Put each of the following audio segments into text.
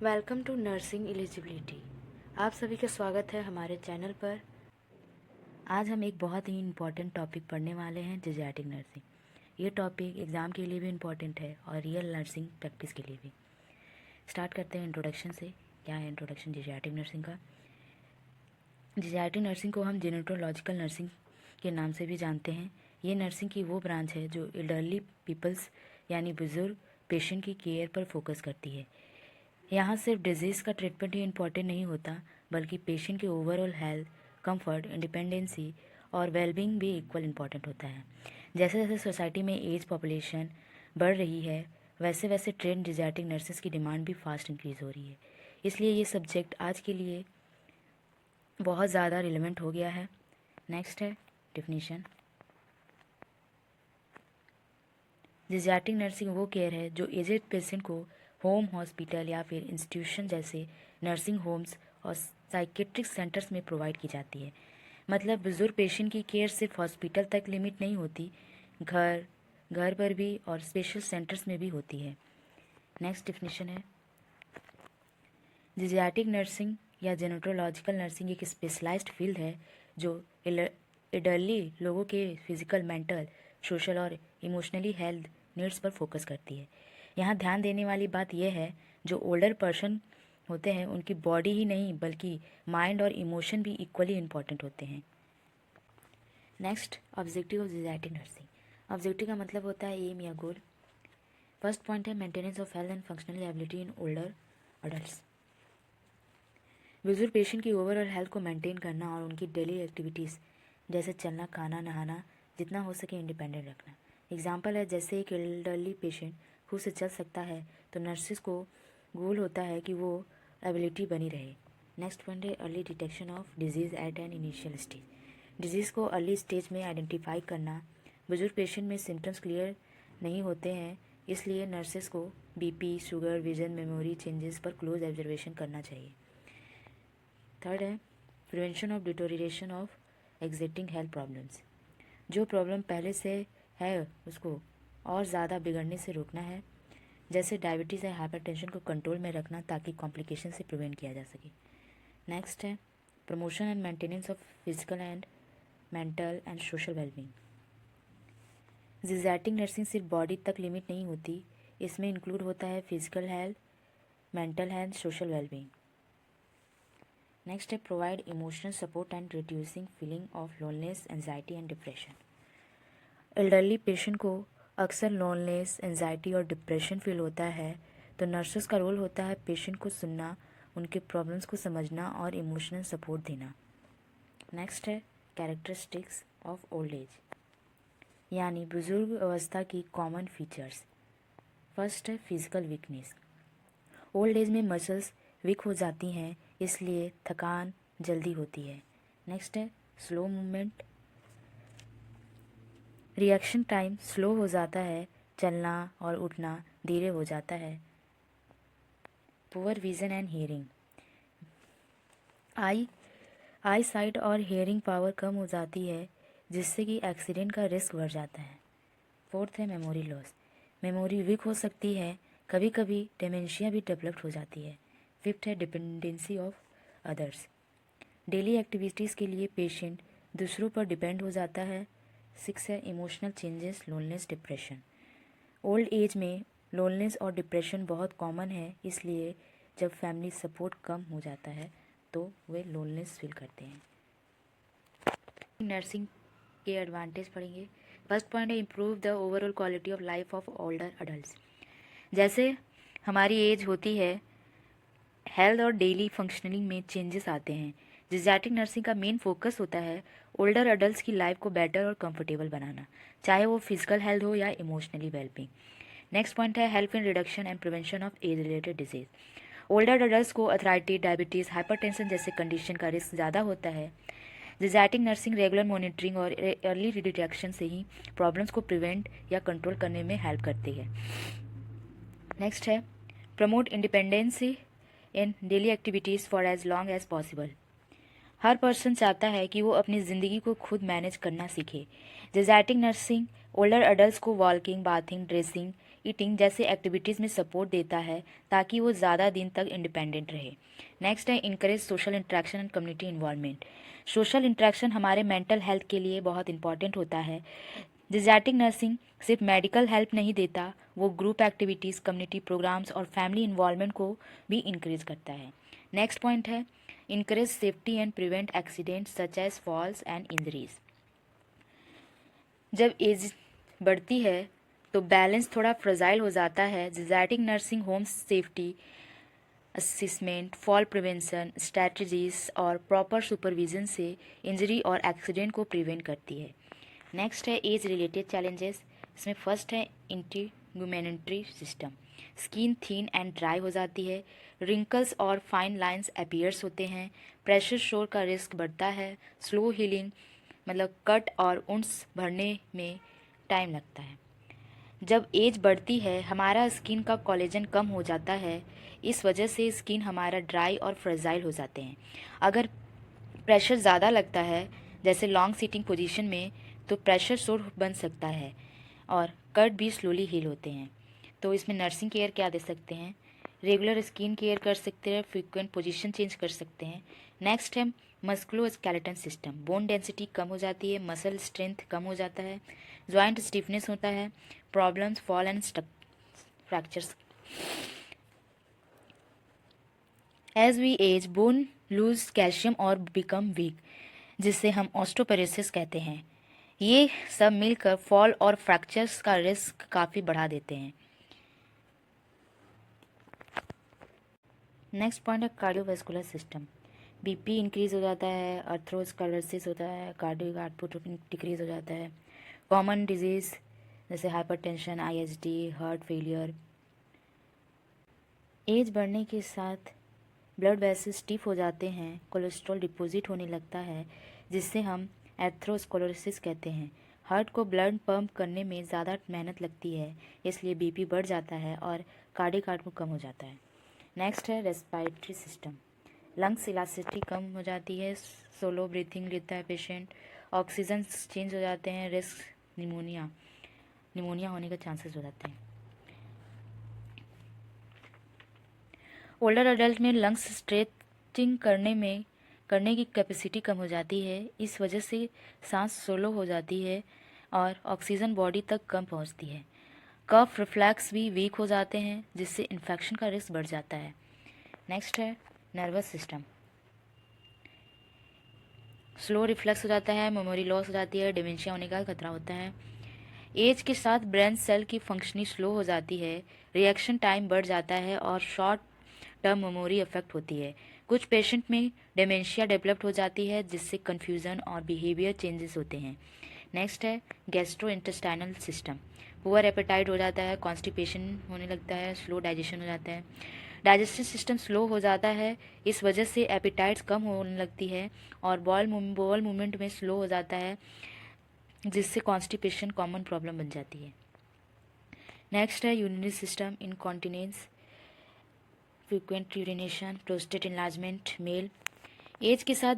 Welcome to nursing eligibility. आप सभी का स्वागत है हमारे चैनल पर। आज हम एक बहुत ही इम्पॉर्टेंट टॉपिक पढ़ने वाले हैं, जीजैटिक नर्सिंग। ये टॉपिक एग्ज़ाम के लिए भी इम्पॉर्टेंट है और रियल नर्सिंग प्रैक्टिस के लिए भी। स्टार्ट करते हैं इंट्रोडक्शन से। क्या है इंट्रोडक्शन जीजैटिक नर्सिंग का? जीजैटिक नर्सिंग को हम जेनेटोलॉजिकल नर्सिंग के नाम से भी जानते हैं। ये नर्सिंग की वो ब्रांच है जो एल्डरली पीपल्स यानी बुज़ुर्ग पेशेंट की केयर पर फोकस करती है। यहाँ सिर्फ डिजीज़ का ट्रीटमेंट ही इम्पॉर्टेंट नहीं होता, बल्कि पेशेंट के ओवरऑल हेल्थ, कंफर्ट, इंडिपेंडेंसी और वेलबींग भी इक्वल इम्पॉर्टेंट होता है। जैसे जैसे सोसाइटी में एज पॉपुलेशन बढ़ रही है, वैसे वैसे ट्रेंड जीजैटिक नर्सेस की डिमांड भी फास्ट इंक्रीज़ हो रही है। इसलिए ये सब्जेक्ट आज के लिए बहुत ज़्यादा रिलेवेंट हो गया है। नेक्स्ट है डिफिनीशन। जीजैटिक नर्सिंग वो केयर है जो एजेड पेशेंट को होम, हॉस्पिटल या फिर इंस्टीट्यूशन जैसे नर्सिंग होम्स और साइकेट्रिक सेंटर्स में प्रोवाइड की जाती है। मतलब बुजुर्ग पेशेंट की केयर सिर्फ हॉस्पिटल तक लिमिट नहीं होती, घर घर पर भी और स्पेशल सेंटर्स में भी होती है। नेक्स्ट डिफिनीशन है, जीजैटिक नर्सिंग या जेनेटोलॉजिकल नर्सिंग एक स्पेशलाइज्ड फील्ड है जो एडल्टली लोगों के फिजिकल, मेंटल, सोशल और इमोशनली हेल्थ नीड्स पर फोकस करती है। यहाँ ध्यान देने वाली बात यह है, जो ओल्डर पर्सन होते हैं उनकी बॉडी ही नहीं बल्कि माइंड और इमोशन भी इक्वली इम्पॉर्टेंट होते हैं। Next, objective of geriatric nursing. Objective का मतलब होता है एम या गोल। फर्स्ट पॉइंट है maintenance of health and functional ability in older adult. बुजुर्ग पेशेंट की ओवरऑल हेल्थ को मेंटेन करना और उनकी डेली एक्टिविटीज़ जैसे चलना, खाना, नहाना जितना हो सके इंडिपेंडेंट रखना। एग्जाम्पल है, जैसे एक एल्डरली पेशेंट खुद से चल सकता है तो नर्सिस को गोल होता है कि वो एबिलिटी बनी रहे। नेक्स्ट पॉइंट है early detection of disease at an initial stage. Disease को अर्ली स्टेज में आइडेंटिफाई करना। बुजुर्ग पेशेंट में सिम्टम्स क्लियर नहीं होते हैं, इसलिए नर्सेस को BP, sugar, vision, memory changes पर क्लोज ऑब्जर्वेशन करना चाहिए। थर्ड है prevention of deterioration of existing health problems. जो प्रॉब्लम पहले से है उसको और ज़्यादा बिगड़ने से रोकना है, जैसे डायबिटीज़ या हाइपरटेंशन को कंट्रोल में रखना ताकि कॉम्प्लिकेशन से प्रिवेंट किया जा सके। नेक्स्ट है promotion and maintenance of physical and mental and social wellbeing. Geriatric nursing सिर्फ बॉडी तक लिमिट नहीं होती, इसमें इंक्लूड होता है physical health, mental health, social wellbeing. Next है provide emotional support and reducing feeling of loneliness, anxiety and depression. Elderly patient को अक्सर लोनलेस, एंजाइटी और डिप्रेशन फील होता है, तो नर्सेस का रोल होता है पेशेंट को सुनना, उनके प्रॉब्लम्स को समझना और इमोशनल सपोर्ट देना। नेक्स्ट है कैरेक्टरिस्टिक्स ऑफ ओल्ड एज, यानी बुजुर्ग अवस्था की कॉमन फीचर्स। फर्स्ट है फिजिकल वीकनेस। ओल्ड एज में मसल्स वीक हो जाती हैं, इसलिए थकान जल्दी होती है। नेक्स्ट है slow movement. Reaction time slow हो जाता है, चलना और उठना धीरे हो जाता है। Poor vision and hearing. I site और हियरिंग पावर कम हो जाती है, जिससे कि एक्सीडेंट का रिस्क बढ़ जाता है। फोर्थ है मेमोरी लॉस। मेमोरी वीक हो सकती है, कभी कभी डिमेंशिया भी डेवलप हो जाती है। फिफ्थ है dependency of others. Daily activities के लिए पेशेंट दूसरों पर डिपेंड हो जाता है। सिक्स है emotional changes, loneliness, depression. Old age में लोनलेस और डिप्रेशन बहुत कॉमन है, इसलिए जब फैमिली सपोर्ट कम हो जाता है तो वे लोनलेस फील करते हैं। नर्सिंग के एडवांटेज पढ़ेंगे। फर्स्ट पॉइंट है improve the overall quality of life of older adult. जैसे हमारी एज होती है, हेल्थ और डेली फंक्शनिंग में चेंजेस आते हैं। जीजैटिक नर्सिंग का मेन फोकस होता है ओल्डर अडल्ट की लाइफ को बेटर और कंफर्टेबल बनाना, चाहे वो फिजिकल हेल्थ हो या इमोशनली वेलबींग। नेक्स्ट पॉइंट है help in reduction and prevention of age related disease. Older adult को अथराइटिस, डायबिटीज़, हाइपरटेंशन जैसे कंडीशन का रिस्क ज़्यादा होता है। जीजैटिक नर्सिंग रेगुलर मॉनिटरिंग और अर्ली डिटेक्शन से ही प्रॉब्लम्स को प्रिवेंट या कंट्रोल करने में हेल्प करती है। नेक्स्ट है promote independency in daily activities for as long as possible. हर पर्सन चाहता है कि वो अपनी ज़िंदगी को खुद मैनेज करना सीखे। जीजैटिक नर्सिंग ओल्डर अडल्ट को वॉकिंग, बाथिंग, ड्रेसिंग, ईटिंग जैसे एक्टिविटीज़ में सपोर्ट देता है ताकि वो ज़्यादा दिन तक इंडिपेंडेंट रहे। नेक्स्ट है encourage social interaction and community involvement. Social interaction हमारे मेंटल हेल्थ के लिए बहुत इंपॉर्टेंट होता है। जेनेटिक नर्सिंग सिर्फ मेडिकल हेल्प नहीं देता, वो ग्रुप एक्टिविटीज़, कम्युनिटी प्रोग्राम्स और फैमिली इन्वॉल्वमेंट को भी इंकरेज करता है। नेक्स्ट पॉइंट है encourage safety and prevent accidents such as falls and injuries. जब एज बढ़ती है तो बैलेंस थोड़ा फ्रजाइल हो जाता है। Genetic nursing home safety assessment, fall prevention strategies और प्रॉपर सुपरविजन से इंजरी और एक्सीडेंट को प्रिवेंट करती है। नेक्स्ट है एज रिलेटेड चैलेंजेस। इसमें फर्स्ट है integumentary system. Skin thin and dry हो जाती है, रिंकल्स और फाइन लाइंस अपीयर्स होते हैं, प्रेशर शोर का रिस्क बढ़ता है, स्लो हीलिंग मतलब कट और उन्स भरने में टाइम लगता है। जब एज बढ़ती है हमारा स्किन का कोलेजन कम हो जाता है, इस वजह से स्किन हमारा ड्राई और फ्रेजाइल हो जाते हैं। अगर प्रेशर ज़्यादा लगता है जैसे लॉन्ग सिटिंग पोजीशन में तो प्रेशर सोर बन सकता है और कट भी स्लोली हील होते हैं। तो इसमें नर्सिंग केयर क्या दे सकते हैं, रेगुलर स्किन केयर कर सकते हैं, फ्रीक्वेंट पोजीशन चेंज कर सकते हैं। नेक्स्ट है मस्कुलोस्केलेटन सिस्टम। बोन डेंसिटी कम हो जाती है, मसल स्ट्रेंथ कम हो जाता है, जॉइंट स्टिफनेस होता है, problems fall and fractures. As we age bone lose calcium और बिकम वीक, जिसे हम ऑस्टोपेरोसिस कहते हैं। ये सब मिलकर फॉल और फ्रैक्चर्स का रिस्क काफ़ी बढ़ा देते हैं। नेक्स्ट पॉइंट है कार्डियोवास्कुलर सिस्टम। बीपी इंक्रीज हो जाता है, अर्थरोस्क्लेरोसिस होता है, कार्डियक आउटपुट डिक्रीज हो जाता है, कॉमन डिजीज जैसे hypertension, ISD, heart failure. Age बढ़ने के साथ ब्लड वेसल्स स्टिफ हो जाते हैं, कोलेस्ट्रॉल डिपॉजिट होने लगता है जिससे हम एथेरोस्क्लेरोसिस कहते हैं। हार्ट को ब्लड पंप करने में ज़्यादा मेहनत लगती है, इसलिए बीपी बढ़ जाता है और कार्डियक आउटपुट कम हो जाता है। नेक्स्ट है रेस्पिरेटरी सिस्टम। लंग्स इलास्टिसिटी कम हो जाती है, सोलो ब्रीथिंग लेता है पेशेंट, ऑक्सीजन चेंज हो जाते हैं, रिस्क निमोनिया होने के चांसेस हो जाते हैं। ओल्डर अडल्ट में लंग्स स्ट्रेचिंग करने की कैपेसिटी कम हो जाती है, इस वजह से सांस सोलो हो जाती है और ऑक्सीजन बॉडी तक कम पहुंचती है। कफ रिफ्लेक्स भी वीक हो जाते हैं जिससे इन्फेक्शन का रिस्क बढ़ जाता है। नेक्स्ट है नर्वस सिस्टम। स्लो रिफ्लेक्स हो जाता है, मेमोरी लॉस हो जाती है, डिमेंशिया होने का खतरा होता है। एज के साथ ब्रेन सेल की फंक्शनिंग स्लो हो जाती है, रिएक्शन टाइम बढ़ जाता है और शॉर्ट टर्म मेमोरी अफेक्ट होती है। कुछ पेशेंट में डिमेंशिया डेवलप हो जाती है जिससे कन्फ्यूज़न और बिहेवियर चेंजेस होते हैं। नेक्स्ट है gastro intestinal system. Poor appetite हो जाता है, कॉन्स्टिपेशन होने लगता है, स्लो डाइजेशन हो जाता है, डाइजेस्टिव सिस्टम स्लो हो जाता है, इस वजह से एपेटाइट्स कम होने लगती है और बॉल मूवमेंट में स्लो हो जाता है जिससे कॉन्स्टिपेशन कॉमन प्रॉब्लम बन जाती है। नेक्स्ट है urinary system, incontinence, frequent urination, prostate enlargement. Male age के साथ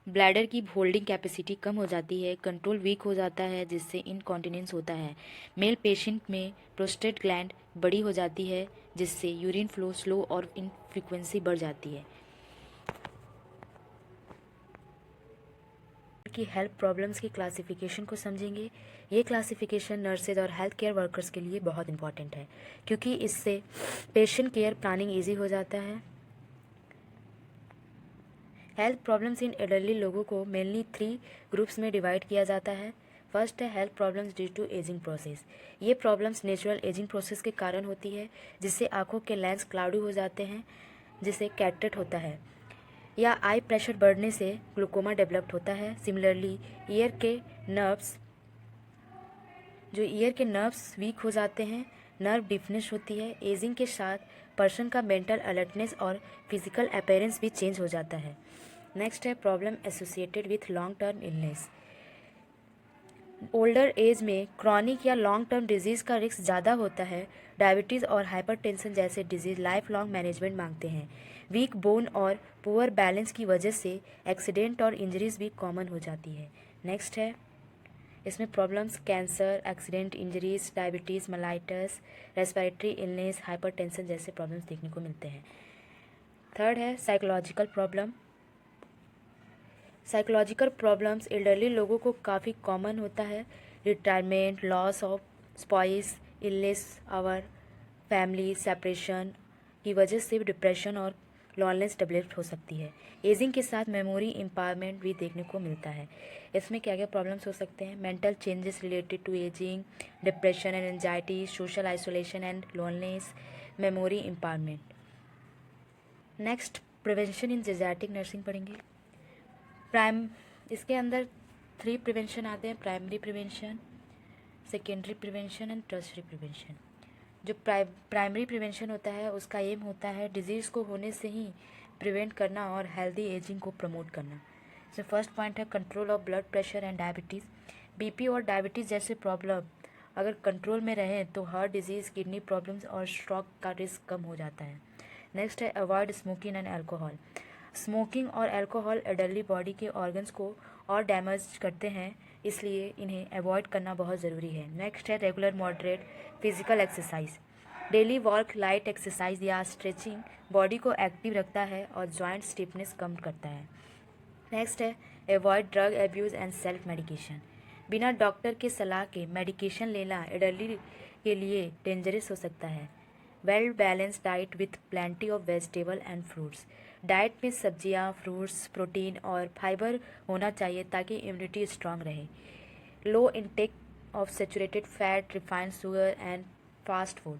ब्लैडर की होल्डिंग कैपेसिटी कम हो जाती है, कंट्रोल वीक हो जाता है जिससे इनकॉन्टिनेंस होता है। मेल पेशेंट में प्रोस्टेट ग्लैंड बड़ी हो जाती है जिससे यूरिन फ्लो स्लो और इनफ्रीक्वेंसी बढ़ जाती है। की हेल्थ प्रॉब्लम्स की क्लासिफिकेशन को समझेंगे। ये क्लासिफिकेशन नर्सेज और हेल्थ केयर वर्कर्स के लिए बहुत इंपॉर्टेंट है क्योंकि इससे पेशेंट केयर प्लानिंग ईजी हो जाता है। हेल्थ प्रॉब्लम्स इन एडल्टली लोगों को मेनली 3 ग्रुप्स में डिवाइड किया जाता है। फर्स्ट है health problems due to ageing process. ये प्रॉब्लम्स नेचुरल एजिंग प्रोसेस के कारण होती है जिससे आंखों के लेंस क्लाउडी हो जाते हैं जिससे कैटरेक्ट होता है, या आई प्रेशर बढ़ने से ग्लूकोमा डेवलप्ड होता है। सिमिलरली ईयर के नर्व्स वीक हो जाते हैं, नर्व डिफनेस होती है। एजिंग के साथ पर्सन का मेंटल अलर्टनेस और फिजिकल अपीयरेंस भी चेंज हो जाता है। नेक्स्ट है problem associated with long term illness. Older age में क्रॉनिक या लॉन्ग टर्म डिजीज़ का रिस्क ज़्यादा होता है। डायबिटीज़ और हाइपरटेंशन जैसे डिजीज़ लाइफ लॉन्ग मैनेजमेंट मांगते हैं। वीक बोन और पुअर बैलेंस की वजह से एक्सीडेंट और इंजरीज भी कॉमन हो जाती है। नेक्स्ट है इसमें problems cancer, accident, injuries, diabetes, mellitus, respiratory illness, hypertension जैसे प्रॉब्लम्स देखने को मिलते हैं। थर्ड है psychological problem. Psychological problems elderly लोगों को काफ़ी कॉमन होता है। Retirement, loss of spouse, illness, our family, separation की वजह से डिप्रेशन और लॉनलेस डेवलप हो सकती है। एजिंग के साथ मेमोरी इम्पायरमेंट भी देखने को मिलता है। इसमें क्या क्या प्रॉब्लम्स हो सकते हैं? Mental changes related to ageing, depression and anxiety, social isolation and loneliness, memory impairment. Next prevention in geriatric nursing पढ़ेंगे। इसके अंदर 3 प्रिवेंशन आते हैं: primary prevention, secondary prevention and tertiary prevention. जो प्राइमरी प्रिवेंशन होता है उसका एम होता है डिजीज़ को होने से ही प्रिवेंट करना और हेल्दी एजिंग को प्रमोट करना। इसमें फर्स्ट पॉइंट है control of blood pressure and diabetes. BP और डायबिटीज़ जैसे प्रॉब्लम अगर कंट्रोल में रहें तो हार्ट डिजीज़, किडनी प्रॉब्लम्स और स्ट्रोक का रिस्क कम हो जाता है। नेक्स्ट है avoid smoking and alcohol. Smoking और अल्कोहल एडल्टली बॉडी के ऑर्गन्स को और डैमेज करते हैं, इसलिए इन्हें अवॉइड करना बहुत ज़रूरी है। नेक्स्ट है regular moderate physical exercise. Daily walk, light exercise या स्ट्रेचिंग बॉडी को एक्टिव रखता है और जॉइंट स्टिफनेस कम करता है। नेक्स्ट है avoid drug abuse and self medication. बिना डॉक्टर के सलाह के मेडिकेशन लेना एडल्टली के लिए डेंजरस हो सकता है। Well balance diet with plenty of vegetable and fruits. Diet में सब्जियां, फ्रूट्स, प्रोटीन और फाइबर होना चाहिए ताकि इम्यूनिटी स्ट्रांग रहे। Low intake of saturated fat, refined sugar and fast food.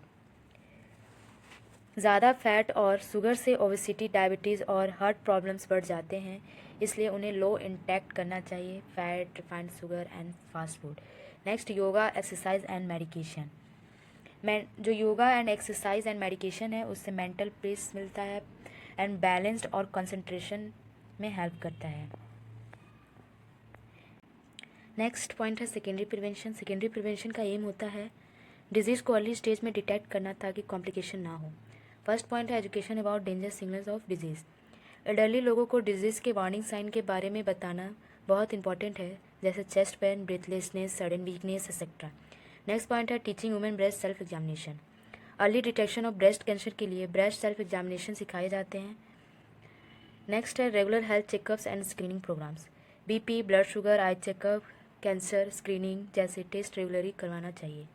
ज़्यादा फैट और शुगर से ओबेसिटी, डायबिटीज़ और हार्ट प्रॉब्लम्स बढ़ जाते हैं, इसलिए उन्हें लो इंटेक करना चाहिए fat, refined sugar and fast food. Next yoga, exercise and medication. जो yoga and exercise and medication है उससे मेंटल पीस मिलता है एंड बैलेंस्ड और कंसंट्रेशन में हेल्प करता है। नेक्स्ट पॉइंट है सेकेंडरी प्रिवेंशन। सेकेंडरी प्रिवेंशन का एम होता है डिजीज़ को अर्ली स्टेज में डिटेक्ट करना ताकि कॉम्प्लिकेशन ना हो। फर्स्ट पॉइंट है education about danger signals of disease. Elderly लोगों को डिजीज़ के वार्निंग साइन के बारे में बताना बहुत इंपॉर्टेंट है, जैसे chest pain, breathlessness, sudden weakness etcetera. Next point है teaching women breast self examination. Early detection of breast cancer के लिए ब्रेस्ट सेल्फ एग्जामिनेशन सिखाए जाते हैं। नेक्स्ट है regular health checkups and screening programmes. BP, blood sugar, eye checkup, cancer screening जैसे test regularly करवाना चाहिए।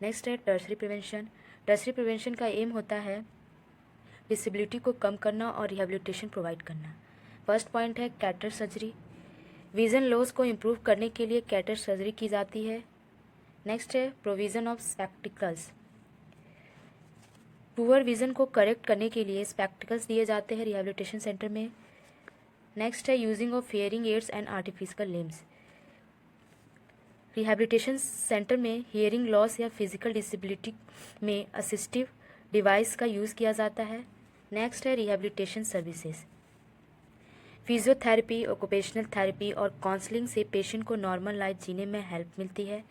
नेक्स्ट है टर्शरी प्रिवेंशन। टर्शरी प्रिवेंशन का एम होता है डिसेबिलिटी को कम करना और रिहेबिलिटेशन प्रोवाइड करना। फर्स्ट पॉइंट है कैटर सर्जरी। विजन लॉस को इम्प्रूव करने के लिए कैटर सर्जरी की जाती है। नेक्स्ट है provision of spectacles. Poor vision को करेक्ट करने के लिए स्पेक्टिकल्स दिए जाते हैं रिहेबिलिटेशन सेंटर में। नेक्स्ट है using of hearing aids and artificial limbs. Rehabilitation centre में हियरिंग लॉस या फिजिकल डिसेबिलिटी में असिस्टिव डिवाइस का यूज़ किया जाता है। नेक्स्ट है rehabilitation services. Physiotherapy, occupational therapy और काउंसलिंग से पेशेंट को नॉर्मल लाइफ जीने में हेल्प मिलती है।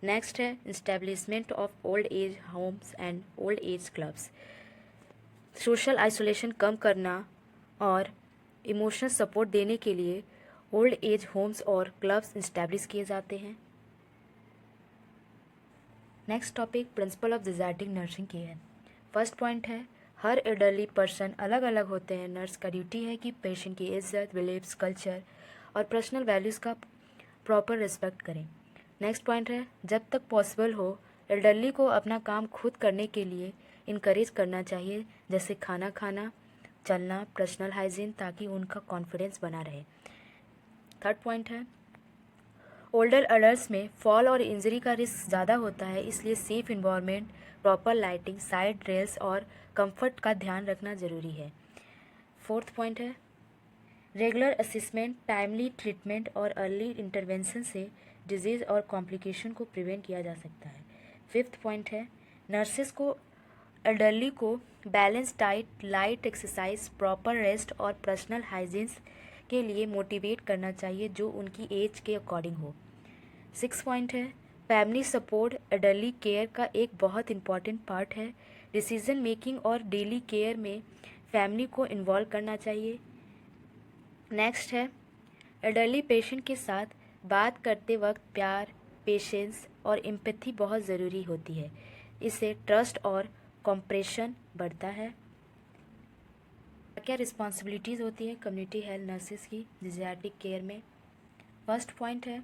नेक्स्ट है establishment of old age homes and old age clubs. Social isolation कम करना और इमोशनल सपोर्ट देने के लिए ओल्ड एज होम्स और क्लब्स इस्टेब्लिश किए जाते हैं। Next topic principle of geriatric nursing की है। फर्स्ट पॉइंट है हर एल्डरली पर्सन अलग अलग होते हैं। नर्स का ड्यूटी है कि पेशेंट की इज्जत, बिलीव्स, कल्चर और पर्सनल वैल्यूज़ का प्रॉपर रिस्पेक्ट करें। नेक्स्ट पॉइंट है जब तक पॉसिबल हो एल्डरली को अपना काम खुद करने के लिए इनकरेज करना चाहिए, जैसे खाना खाना, चलना, पर्सनल हाइजीन, ताकि उनका कॉन्फिडेंस बना रहे। थर्ड पॉइंट है ओल्डर एडल्ट्स में फॉल और इंजरी का रिस्क ज़्यादा होता है, इसलिए safe environment, proper lighting, side rails और कंफर्ट का ध्यान रखना ज़रूरी है। फोर्थ पॉइंट है रेगुलर असेसमेंट, टाइमली ट्रीटमेंट और अर्ली इंटरवेंशन से डिजीज़ और कॉम्प्लिकेशन को प्रिवेंट किया जा सकता है। फिफ्थ पॉइंट है नर्सेस को एल्डरली को balance diet, light exercise, proper rest और पर्सनल हाइजीन्स के लिए मोटिवेट करना चाहिए जो उनकी एज के अकॉर्डिंग हो। सिक्स पॉइंट है फैमिली सपोर्ट एल्डरली केयर का एक बहुत इम्पॉर्टेंट पार्ट है। डिसीजन मेकिंग और डेली केयर में फैमिली को इन्वॉल्व करना चाहिए। नेक्स्ट है एल्डरली पेशेंट के साथ बात करते वक्त प्यार, पेशेंस और एम्पैथी बहुत ज़रूरी होती है। इससे ट्रस्ट और कॉम्प्रेशन बढ़ता है। क्या रिस्पॉन्सिबिलिटीज़ होती है कम्युनिटी हेल्थ नर्सेज की जीरियाट्रिक केयर में? फर्स्ट पॉइंट है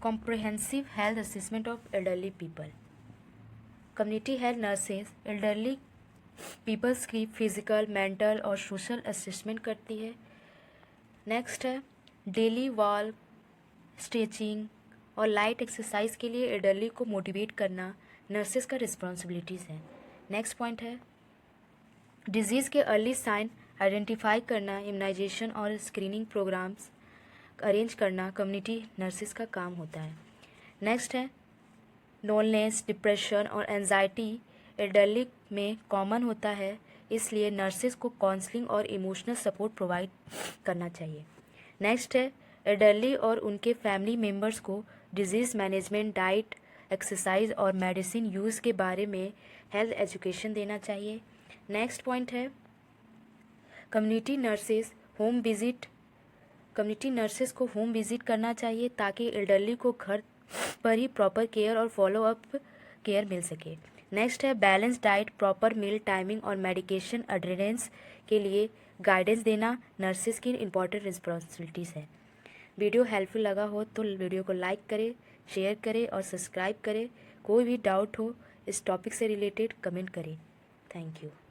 comprehensive health assessment of elderly people. Community health nurses elderly peoples की फिजिकल, मेंटल और सोशल असेसमेंट करती है। नेक्स्ट है डेली वॉक, स्ट्रेचिंग और लाइट एक्सरसाइज के लिए एल्डरली को मोटिवेट करना नर्सेज का रिस्पॉन्सिबिलिटीज़ है। नेक्स्ट पॉइंट है डिजीज़ के अर्ली साइन आइडेंटिफाई करना, इम्यूनाइजेशन और स्क्रीनिंग प्रोग्राम्स अरेंज करना कम्युनिटी नर्सेज का काम होता है। नेक्स्ट है लोननेस, डिप्रेशन और एंजाइटी एल्डरली में कॉमन होता है, इसलिए नर्सेज को काउंसलिंग और इमोशनल सपोर्ट प्रोवाइड करना चाहिए। नेक्स्ट है एल्डरली और उनके फैमिली मेम्बर्स को डिजीज़ मैनेजमेंट, डाइट, एक्सरसाइज और मेडिसिन यूज़ के बारे में हेल्थ एजुकेशन देना चाहिए। नेक्स्ट पॉइंट है कम्युनिटी नर्सेज को होम विजिट करना चाहिए ताकि एल्डरली को घर पर ही प्रॉपर केयर और फॉलो अप केयर मिल सके। नेक्स्ट है balance diet, proper meal timing और मेडिकेशन एडहेरेंस के लिए गाइडेंस देना नर्सेज की इम्पॉर्टेंट रिस्पॉन्सिबिलिटीज़ है। वीडियो हेल्पफुल लगा हो तो वीडियो को लाइक करें, शेयर करें और सब्सक्राइब करें। कोई भी डाउट हो इस टॉपिक से रिलेटेड कमेंट करें। Thank you.